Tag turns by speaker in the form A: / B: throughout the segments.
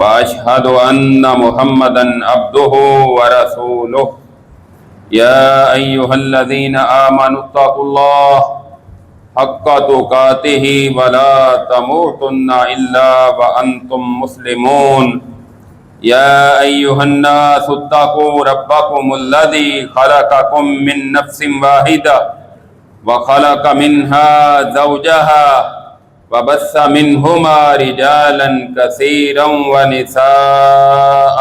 A: وأشهد أن محمدا عبده ورسوله يا أيها الذين آمنوا اتقوا الله حق تقاته ولا تموتن إلا وأنتم مسلمون يا أيها الناس اتقوا ربكم الذي خلقكم من نفس واحدة وخلق منها زوجها وبث منهما رجالا كثيرا ونساء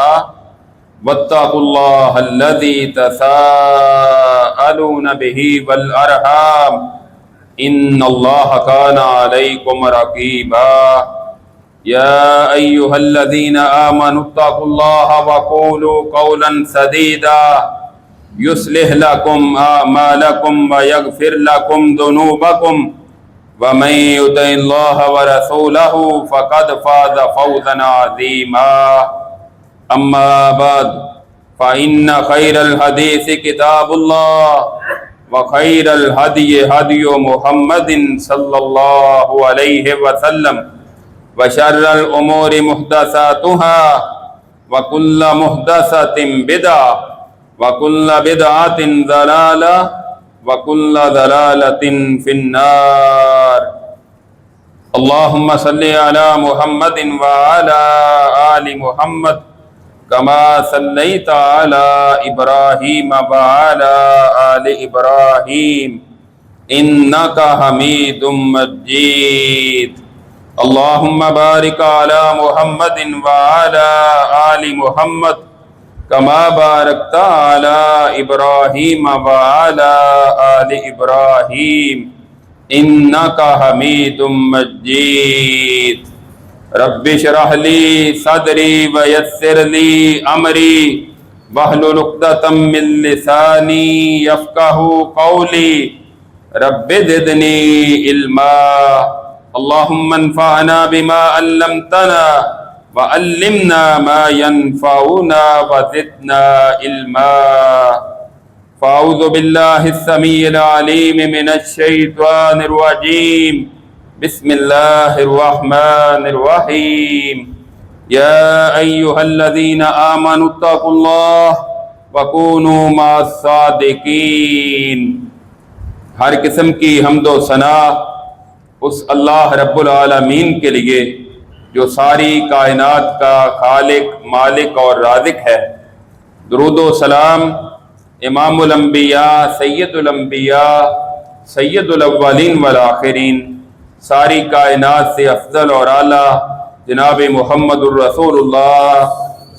A: واتقوا الله الذي تساءلون به والأرحام إن الله كان عليكم رقيبا يا أيها الذين آمنوا اتقوا الله وقولوا قولا سديدا يصلح لكم أعمالكم ويغفر لكم ذنوبكم ومن يطع الله ورسوله فقد فاز فوزا عظيما أما بعد فإن خير الحديث كتاب الله وخير الهدي هدي محمد صلى الله عليه وسلم وشر الأمور محدثاتها وكل محدثة بدعة وكل بدعة ضلالة وكل ضلالة في النار اللهم صل على محمد وعلى آل محمد كما صليت على إبراهيم وعلى آل إبراهيم إنك حميد مجيد اللهم بارك على محمد وعلى آل محمد كما باركت على إبراهيم وعلى آل إبراهيم إنك حميد مجيد رب اشرح لي صدري ويسر لي أمري واحلل عقدة من لساني يفقهوا قولي رب زدني علما اللهم انفعنا بما علمتنا وعلمنا ما ينفعنا وزدنا علما فأعوذ بالله السميع العليم من الشيطان الرجيم بسم الله الرحمن الرحيم يا أيها الذين آمنوا اتقوا الله وكونوا مع الصادقين ہر قسم کی حمد و ثنا اس اللہ رب العالمین کے لیے جو ساری کائنات کا خالق مالک اور رازق ہے۔ درود و سلام امام الانبیاء سید الانبیاء سید الاولین والآخرین ساری کائنات سے افضل اور اعلیٰ جناب محمد الرسول اللہ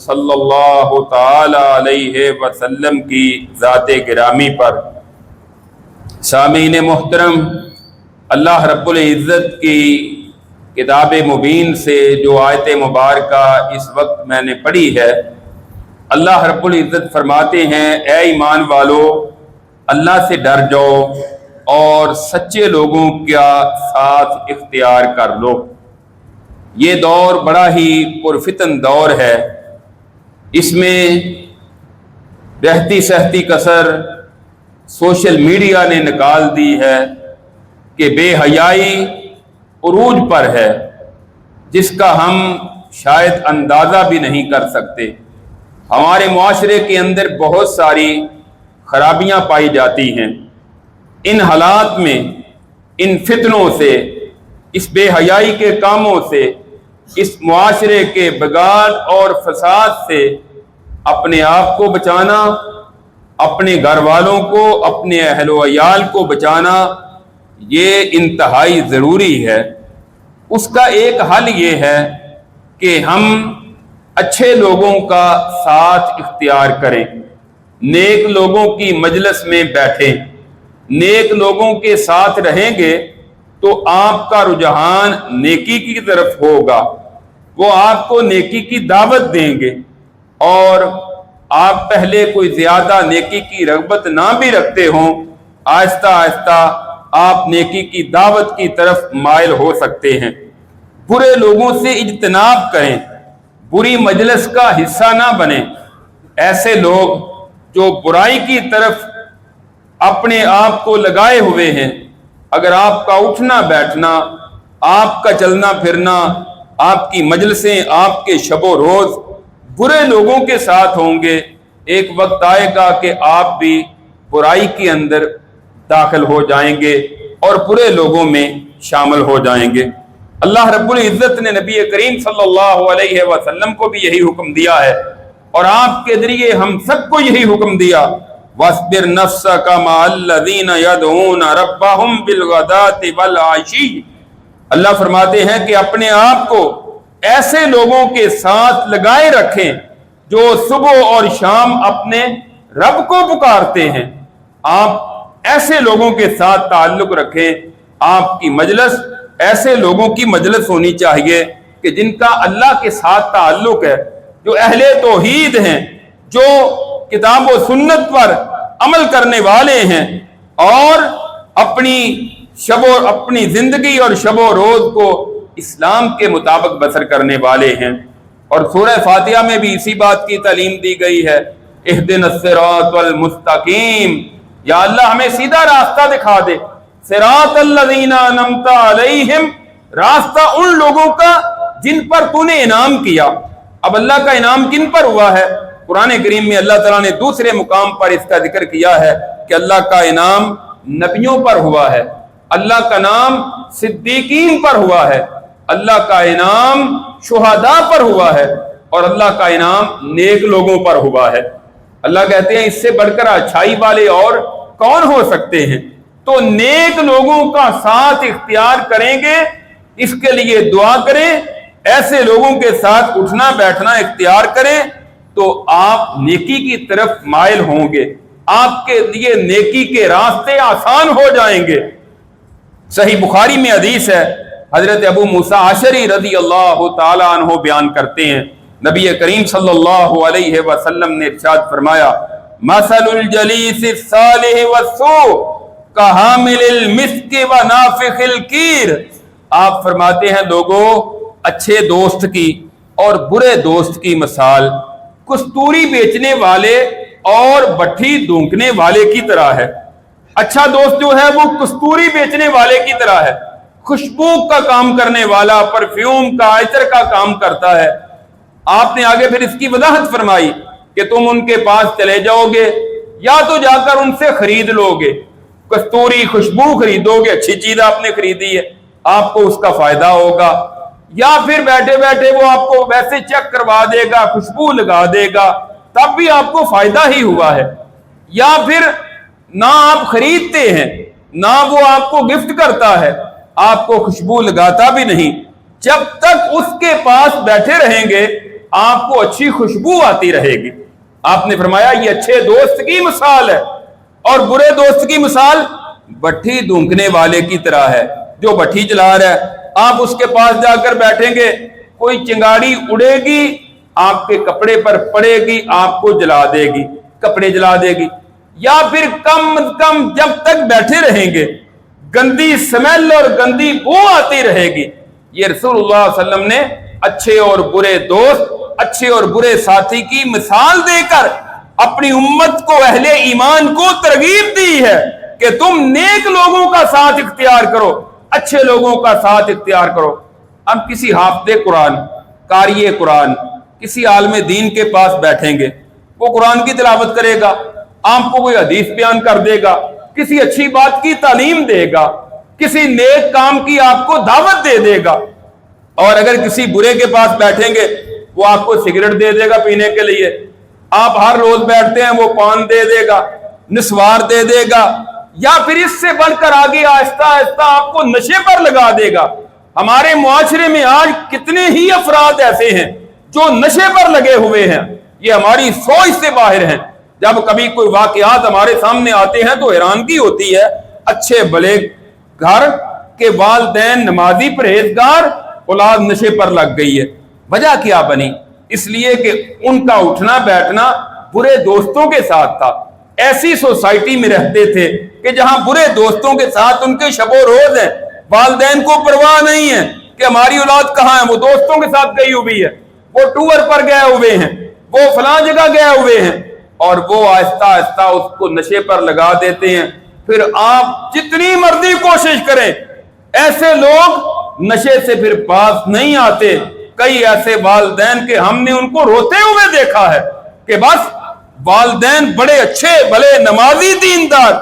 A: صلی اللہ تعالی علیہ وسلم کی ذات گرامی پر۔ سامعین محترم، اللہ رب العزت کی کتاب مبین سے جو آیت مبارکہ اس وقت میں نے پڑھی ہے، اللہ رب العزت فرماتے ہیں اے ایمان والو اللہ سے ڈر جاؤ اور سچے لوگوں کا ساتھ اختیار کر لو۔ یہ دور بڑا ہی پرفتن دور ہے، اس میں رہتی سہتی کسر سوشل میڈیا نے نکال دی ہے کہ بے حیائی عروج پر ہے، جس کا ہم شاید اندازہ بھی نہیں کر سکتے۔ ہمارے معاشرے کے اندر بہت ساری خرابیاں پائی جاتی ہیں۔ ان حالات میں، ان فتنوں سے، اس بے حیائی کے کاموں سے، اس معاشرے کے بگاڑ اور فساد سے اپنے آپ کو بچانا، اپنے گھر والوں کو، اپنے اہل و عیال کو بچانا یہ انتہائی ضروری ہے۔ اس کا ایک حل یہ ہے کہ ہم اچھے لوگوں کا ساتھ اختیار کریں، نیک لوگوں کی مجلس میں بیٹھیں، نیک لوگوں کے ساتھ رہیں گے تو آپ کا رجحان نیکی کی طرف ہوگا، وہ آپ کو نیکی کی دعوت دیں گے، اور آپ پہلے کوئی زیادہ نیکی کی رغبت نہ بھی رکھتے ہوں، آہستہ آہستہ آپ نیکی کی دعوت کی طرف مائل ہو سکتے ہیں۔ برے لوگوں سے اجتناب کریں، بری مجلس کا حصہ نہ بنیں۔ ایسے لوگ جو برائی کی طرف اپنے آپ کو لگائے ہوئے ہیں، اگر آپ کا اٹھنا بیٹھنا، آپ کا چلنا پھرنا، آپ کی مجلسیں، آپ کے شب و روز برے لوگوں کے ساتھ ہوں گے، ایک وقت آئے گا کہ آپ بھی برائی کے اندر داخل ہو جائیں گے اور برے لوگوں میں شامل ہو جائیں گے۔ اللہ رب العزت نے نبی کریم صلی اللہ علیہ وسلم کو بھی یہی حکم دیا ہے، اور آپ کے ذریعے ہم سب کو یہی حکم دیا، وَاصْبِرْ نَفْسَكَ مَعَ الَّذِينَ يَدْعُونَ رَبَّهُمْ بِالْغَدَاةِ وَالْعَشِيِّ۔ اللہ فرماتے ہیں کہ اپنے آپ کو ایسے لوگوں کے ساتھ لگائے رکھیں جو صبح اور شام اپنے رب کو پکارتے ہیں۔ آپ ایسے لوگوں کے ساتھ تعلق رکھیں، آپ کی مجلس ایسے لوگوں کی مجلس ہونی چاہیے کہ جن کا اللہ کے ساتھ تعلق ہے، جو اہل توحید ہیں، جو کتاب و سنت پر عمل کرنے والے ہیں اور اپنی زندگی اور شب و روز کو اسلام کے مطابق بسر کرنے والے ہیں۔ اور سورہ فاتحہ میں بھی اسی بات کی تعلیم دی گئی ہے، اہدنا الصراط المستقیم، یا اللہ ہمیں سیدھا راستہ دکھا دے، صراط الذین انعمت علیہم، راستہ ان لوگوں کا جن پر تو نے انعام کیا۔ اب اللہ کا انعام کن پر ہوا ہے؟ قرآن کریم میں اللہ تعالیٰ نے دوسرے مقام پر اس کا ذکر کیا ہے کہ اللہ کا انعام نبیوں پر ہوا ہے، اللہ کا نام صدیقین پر ہوا ہے، اللہ کا انعام شہداء پر ہوا ہے، اور اللہ کا انعام نیک لوگوں پر ہوا ہے۔ اللہ کہتے ہیں اس سے بڑھ کر اچھائی والے اور کون ہو سکتے ہیں؟ تو نیک لوگوں کا ساتھ اختیار کریں گے، اس کے لیے دعا کریں، ایسے لوگوں کے ساتھ اٹھنا بیٹھنا اختیار کریں تو آپ نیکی کی طرف مائل ہوں گے، آپ کے لیے نیکی کے راستے آسان ہو جائیں گے۔ صحیح بخاری میں حدیث ہے، حضرت ابو موسیٰ اشعری رضی اللہ تعالی عنہ بیان کرتے ہیں، نبی کریم صلی اللہ علیہ وسلم نے ارشاد فرمایا، مثل الجلیس الصالح والسوء کحامل المسک ونافخ الکیر۔ آپ فرماتے ہیں لوگوں، اچھے دوست کی اور برے دوست کی مثال کستوری بیچنے والے اور بٹھی دونکنے والے کی طرح ہے۔ اچھا دوست جو ہے وہ کستوری بیچنے والے کی طرح ہے، خوشبو کا کام کرنے والا، پرفیوم کا، عطر کا کام کرتا ہے۔ آپ نے آگے پھر اس کی وضاحت فرمائی کہ تم ان کے پاس چلے جاؤ گے یا تو جا کر ان سے خرید لو گے، کستوری خوشبو خریدو گے، اچھی چیز آپ نے خریدی ہے، آپ کو اس کا فائدہ ہوگا، یا پھر بیٹھے بیٹھے وہ آپ کو ویسے چیک کروا دے گا، خوشبو لگا دے گا، تب بھی آپ کو فائدہ ہی ہوا ہے، یا پھر نہ آپ خریدتے ہیں نہ وہ آپ کو گفٹ کرتا ہے، آپ کو خوشبو لگاتا بھی نہیں، جب تک اس کے پاس بیٹھے رہیں گے آپ کو اچھی خوشبو آتی رہے گی۔ آپ نے فرمایا یہ اچھے دوست کی مثال ہے، اور برے دوست کی مثال بٹھی دونکنے والے کی طرح ہے، جو بٹھی جلا رہا ہے، آپ اس کے پاس جا کر بیٹھیں گے، کوئی چنگاڑی اڑے گی آپ کے کپڑے پر پڑے گی، آپ کو جلا دے گی، کپڑے جلا دے گی، یا پھر کم از کم جب تک بیٹھے رہیں گے گندی سمیل اور گندی بو آتی رہے گی۔ یہ رسول اللہ صلی اللہ علیہ وسلم نے اچھے اور برے دوست، اچھے اور برے ساتھی کی مثال دے کر اپنی امت کو، اہل ایمان کو ترغیب دی ہے کہ تم نیک لوگوں کا ساتھ اختیار کرو، اچھے لوگوں کا ساتھ اختیار کرو۔ اب کسی حافظ قرآن، قاری قرآن، کسی عالم دین کے پاس بیٹھیں گے، وہ قرآن کی تلاوت کرے گا، آپ کو کوئی حدیث بیان کر دے گا، کسی اچھی بات کی تعلیم دے گا، کسی نیک کام کی آپ کو دعوت دے دے گا، اور اگر کسی برے کے پاس بیٹھیں گے وہ آپ کو سگریٹ دے دے گا پینے کے لیے، آپ ہر روز بیٹھتے ہیں وہ پان دے دے گا، نسوار دے دے گا، یا پھر اس سے بڑھ کر آگے آہستہ آہستہ آپ کو نشے پر لگا دے گا۔ ہمارے معاشرے میں آج کتنے ہی افراد ایسے ہیں جو نشے پر لگے ہوئے ہیں، یہ ہماری سوچ سے باہر ہیں۔ جب کبھی کوئی واقعات ہمارے سامنے آتے ہیں تو حیرانگی ہوتی ہے، اچھے بھلے گھر کے والدین نمازی پرہیزگار، اولاد نشے پر لگ گئی ہے۔ وجہ کیا بنی؟ اس لیے کہ ان کا اٹھنا بیٹھنا برے دوستوں کے ساتھ تھا، ایسی سوسائٹی میں رہتے تھے کہ جہاں برے دوستوں کے ساتھ ان کے شب و روز ہیں، والدین کو پرواہ نہیں ہے کہ ہماری اولاد کہاں ہے، وہ دوستوں کے ساتھ گئی ہوئی ہے، وہ ٹور پر گئے ہوئے ہیں، وہ فلاں جگہ گئے ہوئے ہیں، اور وہ آہستہ آہستہ اس کو نشے پر لگا دیتے ہیں۔ پھر آپ جتنی مرضی کوشش کریں، ایسے لوگ نشے سے پھر باز نہیں آتے. کئی ایسے والدین کہ ہم نے ان کو روتے ہوئے دیکھا ہے کہ بس والدین بڑے اچھے بھلے نمازی دیندار،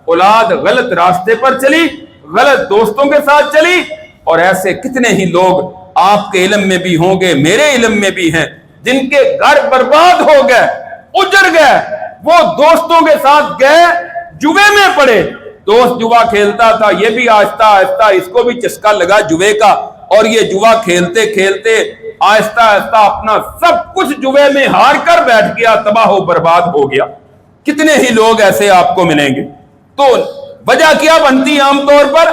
A: اولاد غلط راستے پر چلی، غلط دوستوں کے ساتھ چلی. اور ایسے کتنے ہی لوگ آپ کے علم میں بھی ہوں گے، میرے علم میں بھی ہیں، جن کے گھر برباد ہو گئے، اجڑ گئے. وہ دوستوں کے ساتھ گئے، جوے میں پڑے. دوست جوا کھیلتا تھا، یہ بھی آہستہ آہستہ اس کو بھی چسکا لگا جوے کا، اور یہ جوا کھیلتے کھیلتے آہستہ آہستہ اپنا سب کچھ جوے میں ہار کر بیٹھ گیا، تباہ و برباد ہو گیا. کتنے ہی لوگ ایسے آپ کو ملیں گے. تو وجہ کیا بنتی عام طور پر؟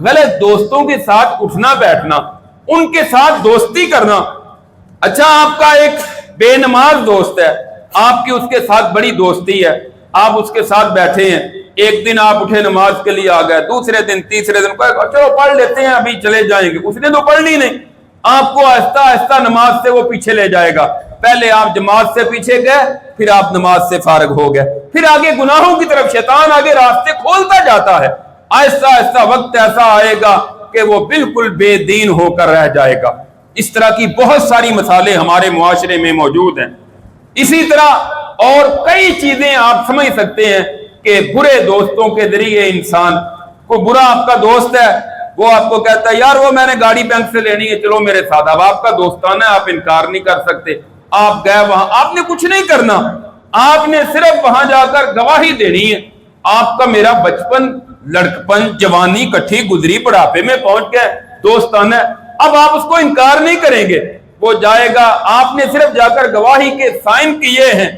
A: غلط دوستوں کے ساتھ اٹھنا بیٹھنا، ان کے ساتھ دوستی کرنا. اچھا، آپ کا ایک بے نماز دوست ہے، آپ کی اس کے ساتھ بڑی دوستی ہے، آپ اس کے ساتھ بیٹھے ہیں. ایک دن آپ اٹھے نماز کے لیے آ گئے، دوسرے دن تیسرے دن چلو پڑھ لیتے ہیں ابھی چلے جائیں گے. اس نے تو پڑھنی نہیں. آپ کو آہستہ آہستہ نماز سے وہ پیچھے لے جائے گا. پہلے آپ جماعت سے پیچھے گئے، پھر آپ نماز سے فارغ ہو گئے، پھر آگے گناہوں کی طرف شیطان آگے راستے کھولتا جاتا ہے. آہستہ آہستہ وقت ایسا آئے گا کہ وہ بالکل بے دین ہو کر رہ جائے گا. اس طرح کی بہت ساری مثالیں ہمارے معاشرے میں موجود ہیں. اسی طرح اور کئی چیزیں آپ سمجھ سکتے ہیں کہ برے دوستوں کے ذریعے انسان، کوئی برا آپ کا دوست ہے، وہ آپ کو کہتا ہے یار وہ میں نے گاڑی بینک سے لینی ہے، چلو میرے ساتھ. اب آپ کا دوستانہ ہے، آپ انکار نہیں کر سکتے. آپ گئے وہاں، آپ نے کچھ نہیں کرنا، آپ نے صرف وہاں جا کر گواہی دینی ہے. آپ کا میرا بچپن، لڑکپن، جوانی کٹھی گزری، بڑھاپے میں پہنچ گئے، دوستانہ ہے. اب آپ اس کو انکار نہیں کریں گے. وہ جائے گا، آپ نے صرف جا کر گواہی کے سائن کیے ہیں،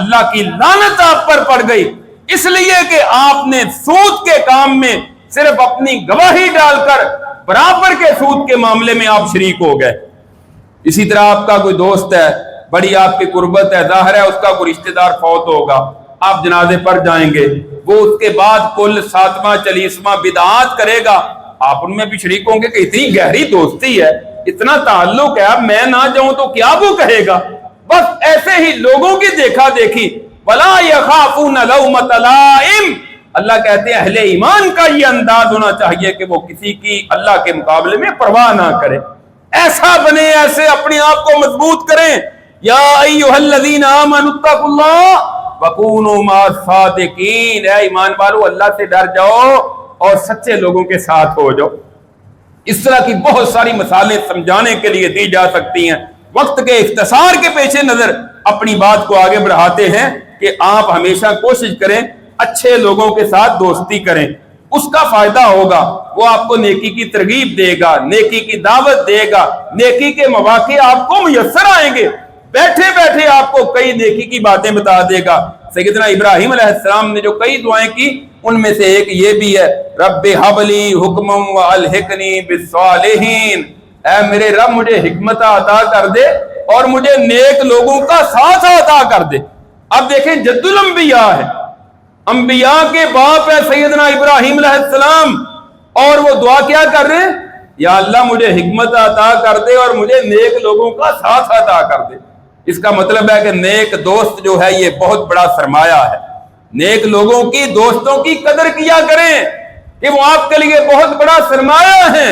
A: اللہ کی لعنت آپ پر پڑ گئی، اس لیے کہ آپ نے سود کے کام میں صرف اپنی گواہی ڈال کر برابر کے سود کے معاملے میں آپ شریک ہو گئے. اسی طرح آپ کا کوئی دوست ہے، بڑی آپ کی قربت ہے، ظاہر ہے اس کا کوئی رشتہ دار فوت ہوگا، آپ جنازے پر جائیں گے، وہ اس کے بعد کل 7واں 40واں بدعات کرے گا، آپ ان میں بھی شریک ہوں گے کہ اتنی گہری دوستی ہے، اتنا تعلق ہے، اب میں نہ جاؤں تو کیا وہ کہے گا. بس ایسے ہی لوگوں کی دیکھا دیکھی. وَلَا يَخَافُونَ لَوْمَةَ لَائِمٍ، اللہ کہتے ہیں اہل ایمان کا یہ انداز ہونا چاہیے کہ وہ کسی کی اللہ کے مقابلے میں پرواہ نہ کرے. ایسا بنے، ایسے اپنے آپ کو مضبوط کریں. یا ایھا الذین آمنوا اتقوا اللہ وکونوا مع الصادقین، اے ایمان والو اللہ سے ڈر جاؤ اور سچے لوگوں کے ساتھ ہو جاؤ. اس طرح کی بہت ساری مثالیں سمجھانے کے لیے دی جا سکتی ہیں. وقت کے اختصار کے پیش نظر اپنی بات کو آگے بڑھاتے ہیں کہ آپ ہمیشہ کوشش کریں اچھے لوگوں کے ساتھ دوستی کریں. اس کا فائدہ ہوگا، وہ آپ کو نیکی کی ترغیب دے گا، نیکی کی دعوت دے گا، نیکی کے مواقع آپ کو میسر آئیں گے. بیٹھے بیٹھے آپ کو کئی نیکی کی باتیں بتا دے گا. سیدنا ابراہیم علیہ السلام نے جو کئی دعائیں کی، ان میں سے ایک یہ بھی ہے، رب ہب لی حکما والحقنی بالصالحین، اے میرے رب مجھے حکمت عطا کر دے اور مجھے نیک لوگوں کا ساتھ عطا کر دے. اب دیکھیں جد الانبیاء ہے، انبیاء کے باپ ہے سیدنا ابراہیم علیہ السلام، اور وہ دعا کیا کر رہے ہیں؟ یا اللہ مجھے حکمت عطا کر دے اور مجھے نیک لوگوں کا ساتھ عطا کر دے. اس کا مطلب ہے کہ نیک دوست جو ہے یہ بہت بڑا سرمایہ ہے. نیک لوگوں کی، دوستوں کی قدر کیا کریں کہ وہ آپ کے لیے بہت بڑا سرمایہ ہے.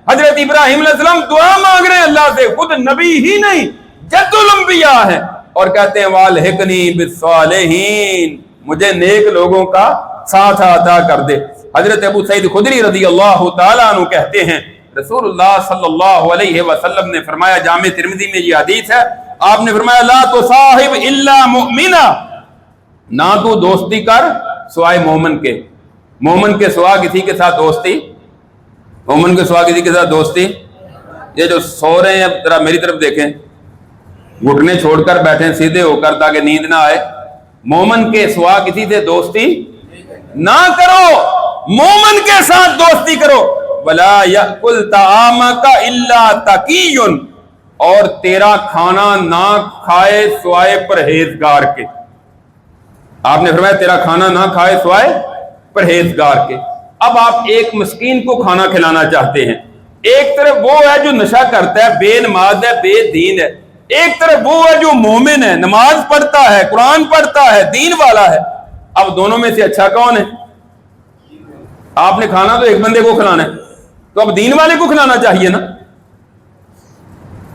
A: حضرت ابراہیم علیہ السلام دعا مانگ رہے ہیں اللہ سے، خود نبی ہی نہیں جد الانبیاء ہے، اور کہتے ہیں والحقنی بالصالحین، مجھے نیک لوگوں کا ساتھ عطا کر دے. حضرت ابو سعید خدری رضی اللہ تعالیٰ عنہ کہتے ہیں رسول اللہ صلی اللہ علیہ وسلم نے فرمایا، جامع ترمذی میں یہ حدیث ہے، آپ نے فرمایا لا تصاحب الا مؤمنا، نہ تو دوستی کر سوائے مومن کے. مومن کے سوا کسی کے ساتھ دوستی، مومن کے سوا کسی کے ساتھ دوستی. یہ جو سو رہے ہیں ذرا میری طرف دیکھیں، گھٹنے چھوڑ کر بیٹھیں سیدھے ہو کر تاکہ نیند نہ آئے. مومن کے سوا کسی سے دوستی نہ کرو، مومن کے ساتھ دوستی کرو. ولا یأکل طعامک الا تقی، اور تیرا کھانا نہ کھائے سوائے پرہیزگار کے. آپ نے فرمایا تیرا کھانا نہ کھائے سوائے پرہیزگار کے. اب آپ ایک مسکین کو کھانا کھلانا چاہتے ہیں، ایک طرف وہ ہے جو نشہ کرتا ہے، بے نماز ہے، بے دین ہے، ایک طرف وہ ہے جو مومن ہے، نماز پڑھتا ہے، قرآن پڑھتا ہے، دین والا ہے. اب دونوں میں سے اچھا کون ہے؟ آپ نے کھانا تو ایک بندے کو کھلانا ہے، تو اب دین والے کو کھلانا چاہیے نا۔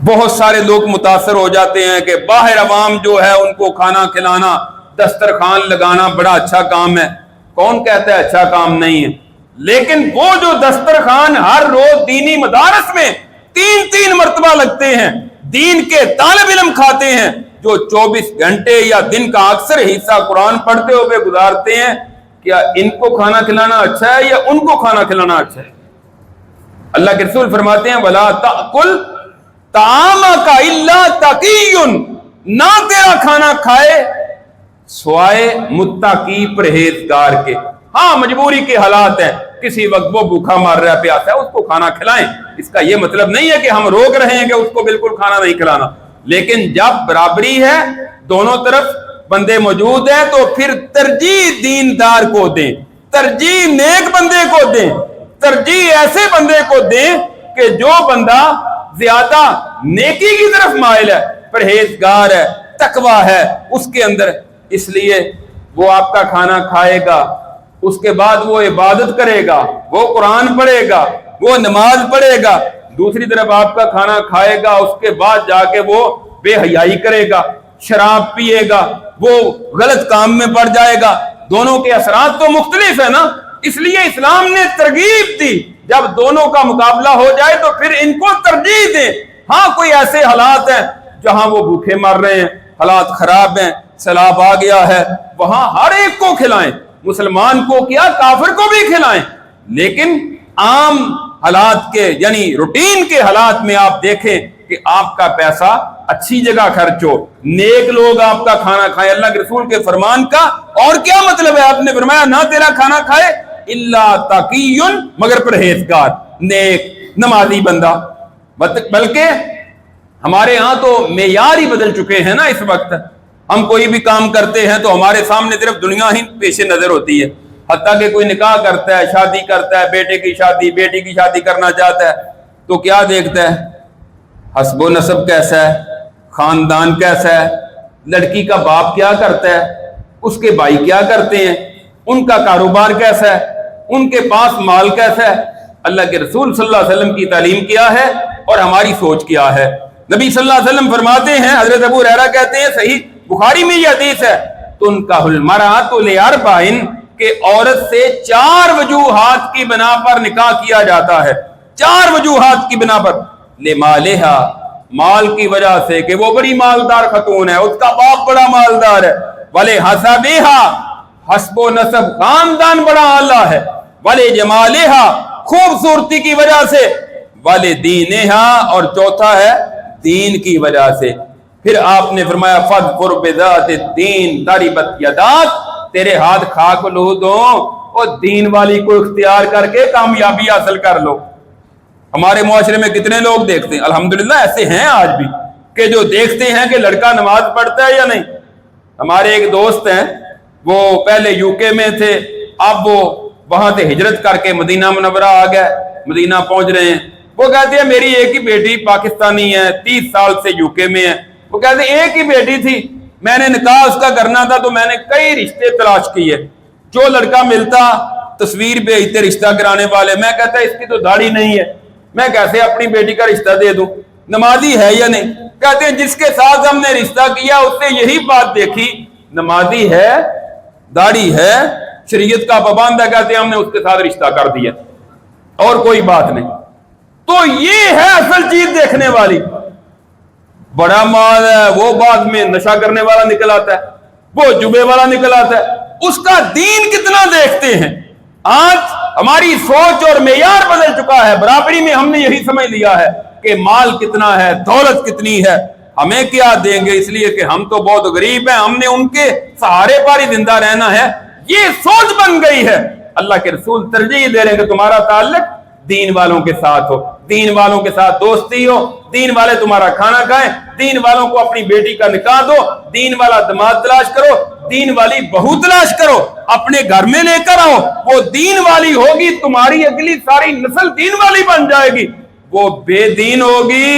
A: بہت سارے لوگ متاثر ہو جاتے ہیں کہ باہر عوام جو ہے ان کو کھانا کھلانا، دسترخوان لگانا بڑا اچھا کام ہے۔ کون کہتا ہے اچھا کام نہیں ہے؟ لیکن وہ جو دسترخوان ہر روز دینی مدارس میں 3 مرتبہ لگتے ہیں، دین کے طالب علم کھاتے ہیں، جو 24 گھنٹے یا دن کا اکثر حصہ قرآن پڑھتے ہوئے گزارتے ہیں، کیا ان کو کھانا کھلانا اچھا ہے یا ان کو کھانا کھلانا اچھا ہے؟ اللہ کے رسول فرماتے ہیں وَلَا تَأْكُلْ طَعَامَكَ إِلَّا تَقِيٌّ، نہ تیرا کھانا کھائے سوائے متقی پرہیزگار کے۔ ہاں مجبوری کے حالات ہیں، کسی وقت وہ بھوکا مار رہا ہے، پیاسا ہے، اس کو کھانا کھلائیں، اس کا یہ مطلب نہیں ہے کہ ہم روک رہے ہیں کہ اس کو بالکل کھانا نہیں کھلانا، لیکن جب برابری ہے، دونوں طرف بندے موجود ہیں، تو پھر ترجیح دیندار کو دیں، ترجیح نیک بندے کو دیں، ترجیح ایسے بندے کو دیں کہ جو بندہ زیادہ نیکی کی طرف مائل ہے، پرہیزگار ہے، تقوی ہے اس کے اندر، اس لیے وہ آپ کا کھانا کھائے گا، اس کے بعد وہ عبادت کرے گا، وہ قرآن پڑھے گا، وہ نماز پڑھے گا، دوسری طرف آپ کا کھانا کھائے گا، اس کے بعد جا کے وہ بے حیائی کرے گا، شراب پیے گا، وہ غلط کام میں پڑ جائے گا، دونوں کے اثرات تو مختلف ہے نا۔ اس لیے اسلام نے ترغیب دی جب دونوں کا مقابلہ ہو جائے تو پھر ان کو ترجیح دیں۔ ہاں کوئی ایسے حالات ہیں جہاں وہ بھوکے مر رہے ہیں، حالات خراب ہیں، سیلاب آ گیا ہے، وہاں ہر ایک کو کھلائیں، مسلمان کو کیا کافر کو بھی کھلائیں، لیکن عام حالات کے یعنی روٹین کے حالات میں آپ دیکھیں کہ آپ کا پیسہ اچھی جگہ خرچ ہو، نیک لوگ آپ کا کھانا کھائیں۔ اللہ کے رسول کے فرمان کا اور کیا مطلب ہے؟ آپ نے فرمایا نہ تیرا کھانا کھائے الا تقی، مگر پرہیزگار، نیک، نمازی بندہ۔ بلکہ ہمارے ہاں تو معیار ہی بدل چکے ہیں نا اس وقت، ہم کوئی بھی کام کرتے ہیں تو ہمارے سامنے صرف دنیا ہی پیش نظر ہوتی ہے، حتیٰ کہ کوئی نکاح کرتا ہے، شادی کرتا ہے، بیٹے کی شادی، بیٹی کی شادی کرنا چاہتا ہے تو کیا دیکھتا ہے؟ حسب و نسب کیسا ہے، خاندان کیسا ہے، لڑکی کا باپ کیا کرتا ہے، اس کے بھائی کیا کرتے ہیں، ان کا کاروبار کیسا ہے، ان کے پاس مال کیسا ہے۔ اللہ کے رسول صلی اللہ علیہ وسلم کی تعلیم کیا ہے اور ہماری سوچ کیا ہے؟ نبی صلی اللہ علیہ وسلم فرماتے ہیں، حضرت ابو ہریرہ کہتے ہیں، صحیح بخاری میں یہ حدیث ہے، تنکح المرأۃ لاربع، کہ عورت سے 4 وجوہات کی بنا پر نکاح کیا جاتا ہے، 4 وجوہات کی بنا پر۔ لمالہا، مال کی وجہ سے کہ وہ بڑی مالدار خاتون ہے، اس کا باپ بڑا مالدار ہے، ولحسبہا، حسب و نسب خاندان بڑا اعلیٰ ہے، ولجمالہا، خوبصورتی کی وجہ سے، ولدینہا، اور چوتھا ہے دین کی وجہ سے۔ پھر آپ نے فرمایا فاظفر بذات الدین تربت یداک، تیرے ہاتھ خاک لوہد ہوں اور دین والی کو اختیار کر کے کامیابی حاصل کر لو۔ ہمارے معاشرے میں کتنے لوگ دیکھتے ہیں، الحمدللہ ایسے ہیں آج بھی، کہ جو دیکھتے ہیں کہ لڑکا نماز پڑھتا ہے یا نہیں۔ ہمارے ایک دوست ہیں، وہ پہلے یو کے میں تھے، اب وہ وہاں سے ہجرت کر کے مدینہ منورہ آ گئے، مدینہ پہنچ رہے ہیں۔ وہ کہتے ہیں میری ایک ہی بیٹی پاکستانی ہے، 30 سال سے یو کے میں ہے۔ وہ کہتے ہیں ایک ہی بیٹی تھی، میں نے نکاح اس کا کرنا تھا تو میں نے کئی رشتے تلاش کیے، جو لڑکا ملتا تصویر بھیجتے رشتہ کرانے والے، میں کہتا اس کی تو داڑھی نہیں ہے، میں کیسے اپنی بیٹی کا رشتہ دے دوں، نمازی ہے یا نہیں؟ کہتے ہیں جس کے ساتھ ہم نے رشتہ کیا اس نے یہی بات دیکھی، نمازی ہے، داڑھی ہے، شریعت کا پابند ہے، کہتے ہیں ہم نے اس کے ساتھ رشتہ کر دیا، اور کوئی بات نہیں۔ تو یہ ہے اصل چیز دیکھنے والی۔ بڑا مال ہے، وہ بعد میں نشہ کرنے والا نکل آتا ہے، وہ جبے والا نکل آتا ہے، اس کا دین کتنا دیکھتے ہیں۔ آج ہماری سوچ اور معیار بدل چکا ہے، برابری میں ہم نے یہی سمجھ لیا ہے کہ مال کتنا ہے، دولت کتنی ہے، ہمیں کیا دیں گے، اس لیے کہ ہم تو بہت غریب ہیں، ہم نے ان کے سہارے پر ہی زندہ رہنا ہے، یہ سوچ بن گئی ہے۔ اللہ کے رسول ترجیح دے رہے ہیں کہ تمہارا تعلق دین والوں کے ساتھ ہو، دین والوں کے ساتھ دوستی ہو، دین والے تمہارا کھانا کھائیں، دین والوں کو اپنی بیٹی کا نکاح دو، دین والا داماد تلاش کرو، دین والی بہو تلاش کرو، اپنے گھر میں لے کر آؤ، وہ دین والی ہوگی، تمہاری اگلی ساری نسل دین والی بن جائے گی۔ وہ بے دین ہوگی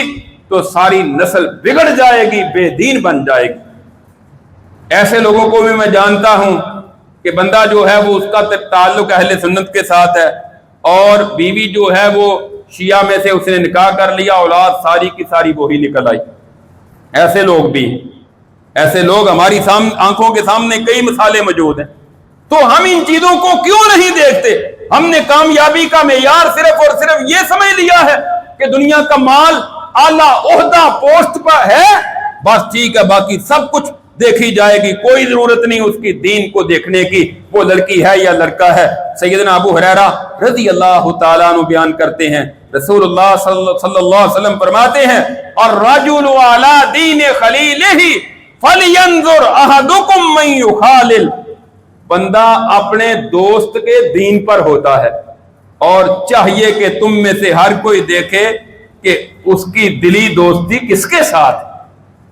A: تو ساری نسل بگڑ جائے گی، بے دین بن جائے گی۔ ایسے لوگوں کو بھی میں جانتا ہوں کہ بندہ جو ہے وہ اس کا تعلق اہل سنت کے ساتھ ہے، اور بیوی جو ہے وہ شیعہ میں سے اس نے نکاح کر لیا، اولاد ساری کی ساری وہی نکل آئی۔ ایسے لوگ بھی ہیں، ایسے لوگ ہماری آنکھوں کے سامنے کئی مثالیں موجود ہیں۔ تو ہم ان چیزوں کو کیوں نہیں دیکھتے؟ ہم نے کامیابی کا معیار صرف اور صرف یہ سمجھ لیا ہے کہ دنیا کا مال، اعلیٰ عہدہ، پوسٹ پر ہے، بس ٹھیک ہے، باقی سب کچھ دیکھی جائے گی، کوئی ضرورت نہیں اس کی دین کو دیکھنے کی، وہ لڑکی ہے یا لڑکا ہے۔ سیدنا ابو ہریرہ رضی اللہ تعالیٰ عنہ بیان کرتے ہیں، رسول اللہ صلی اللہ علیہ وسلم فرماتے ہیں، الرجل علی دین خلیلہ فلینظر احدکم من یخالل، بندہ اپنے دوست کے دین پر ہوتا ہے، اور چاہیے کہ تم میں سے ہر کوئی دیکھے کہ اس کی دلی دوستی کس کے ساتھ۔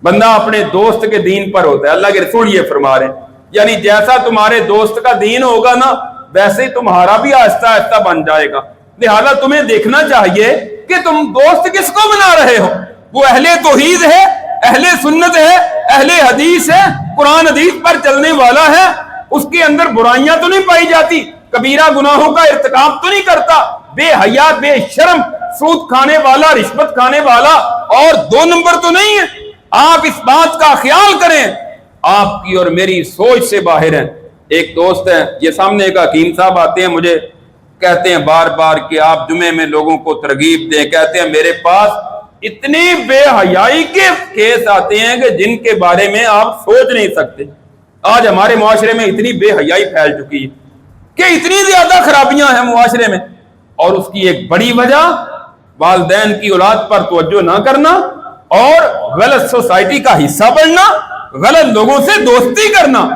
A: بندہ اپنے دوست کے دین پر ہوتا ہے۔ اللہ کے رسول یہ فرما رہے ہیں، یعنی جیسا تمہارے دوست کا دین ہوگا نا، ویسے ہی تمہارا بھی آہستہ آہستہ بن جائے گا۔ لہذا تمہیں دیکھنا چاہیے کہ تم دوست کس کو بنا رہے ہو۔ وہ اہل توحید ہے، اہل سنت ہے، اہل حدیث ہے، قرآن حدیث پر چلنے والا ہے، اس کے اندر برائیاں تو نہیں پائی جاتی، کبیرہ گناہوں کا ارتکاب تو نہیں کرتا، بے حیا، بے شرم، سود کھانے والا، رشوت کھانے والا اور 2 نمبر تو نہیں ہے۔ آپ اس بات کا خیال کریں، آپ کی اور میری سوچ سے باہر ہیں۔ ایک دوست ہے، یہ سامنے ایک حکیم صاحب آتے ہیں، مجھے کہتے ہیں بار بار کہ آپ جمعے میں لوگوں کو ترغیب دیں، کہتے ہیں میرے پاس اتنی بے حیائی کے کیس آتے ہیں کہ جن کے بارے میں آپ سوچ نہیں سکتے۔ آج ہمارے معاشرے میں اتنی بے حیائی پھیل چکی ہے کہ اتنی زیادہ خرابیاں ہیں معاشرے میں، اور اس کی ایک بڑی وجہ والدین کی اولاد پر توجہ نہ کرنا اور غلط سوسائٹی کا حصہ بننا، غلط لوگوں سے دوستی کرنا،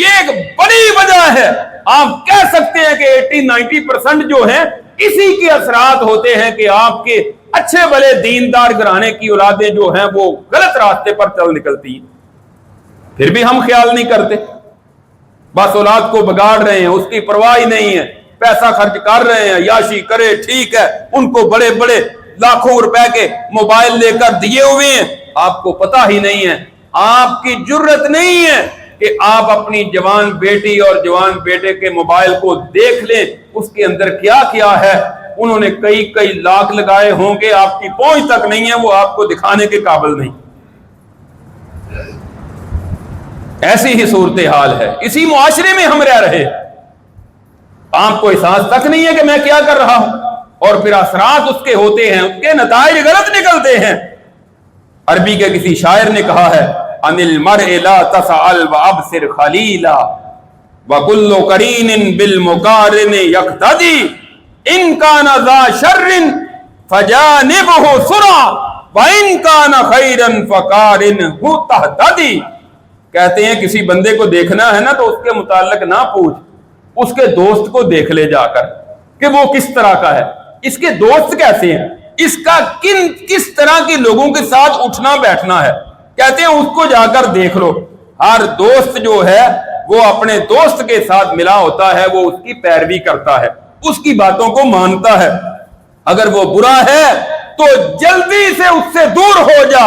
A: یہ ایک بڑی وجہ ہے۔ آپ کہہ سکتے ہیں کہ 80-90% جو ہے اسی کے اثرات ہوتے ہیں کہ آپ کے اچھے بڑے دیندار گھرانے کی اولادیں جو ہیں وہ غلط راستے پر چل نکلتی ہیں۔ پھر بھی ہم خیال نہیں کرتے، بس اولاد کو بگاڑ رہے ہیں، اس کی پرواہ نہیں ہے، پیسہ خرچ کر رہے ہیں، یاشی کرے، ٹھیک ہے، ان کو بڑے بڑے لاکھوں روپے کے موبائل لے کر دیے ہوئے ہیں، آپ کو پتہ ہی نہیں ہے، آپ کی جرت نہیں ہے کہ آپ اپنی جوان بیٹی اور جوان بیٹے کے موبائل کو دیکھ لیں، اس کے اندر کیا کیا ہے۔ انہوں نے کئی لاکھ لگائے ہوں گے، آپ کی پہنچ تک نہیں ہے، وہ آپ کو دکھانے کے قابل نہیں۔ ایسی ہی صورتحال ہے، اسی معاشرے میں ہم رہ رہے، آپ کو احساس تک نہیں ہے کہ میں کیا کر رہا ہوں، اور پھر اثرات اس کے ہوتے ہیں، اس کے نتائج غلط نکلتے ہیں۔ عربی کے کسی شاعر نے کہا ہے، ان المرء لا تسأل وابصر خلیلا وکل قرین بالمقارن یقتدی ان کان ذا شر فجانبہ سرع وان کان خیرا فقارنہ تہتدی۔ کہتے ہیں کسی بندے کو دیکھنا ہے نا تو اس کے متعلق نہ پوچھ، اس کے دوست کو دیکھ لے جا کر کہ وہ کس طرح کا ہے، اس کے دوست کیسے ہیں، اس کا کس طرح کے لوگوں کے ساتھ اٹھنا بیٹھنا ہے۔ کہتے ہیں اس کو جا کر دیکھ لو۔ ہر دوست جو ہے وہ اپنے دوست کے ساتھ ملا ہوتا ہے، وہ اس کی پیروی کرتا ہے، اس کی باتوں کو مانتا ہے۔ اگر وہ برا ہے تو جلدی سے اس سے دور ہو جا،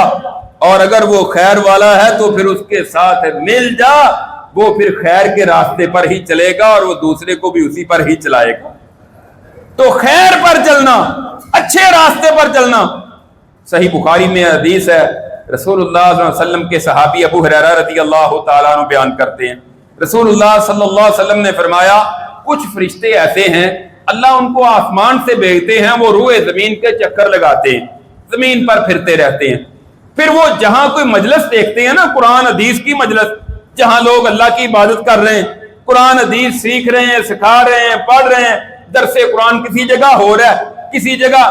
A: اور اگر وہ خیر والا ہے تو پھر اس کے ساتھ مل جا، وہ پھر خیر کے راستے پر ہی چلے گا اور وہ دوسرے کو بھی اسی پر ہی چلائے گا۔ تو خیر پر چلنا، اچھے راستے پر چلنا۔ صحیح بخاری میں حدیث ہے، رسول اللہ صلی اللہ علیہ وسلم کے صحابی ابو ہریرہ رضی اللہ تعالیٰ عنہ بیان کرتے ہیں، رسول اللہ صلی اللہ علیہ وسلم نے فرمایا کچھ فرشتے ایسے ہیں اللہ ان کو آسمان سے بھیجتے ہیں، وہ روئے زمین کے چکر لگاتے ہیں، زمین پر پھرتے رہتے ہیں، پھر وہ جہاں کوئی مجلس دیکھتے ہیں نا، قرآن حدیث کی مجلس، جہاں لوگ اللہ کی عبادت کر رہے ہیں، قرآن حدیث سیکھ رہے ہیں، سکھا رہے ہیں، پڑھ رہے ہیں، درس قرآن کسی جگہ ہو رہا ہے، کسی جگہ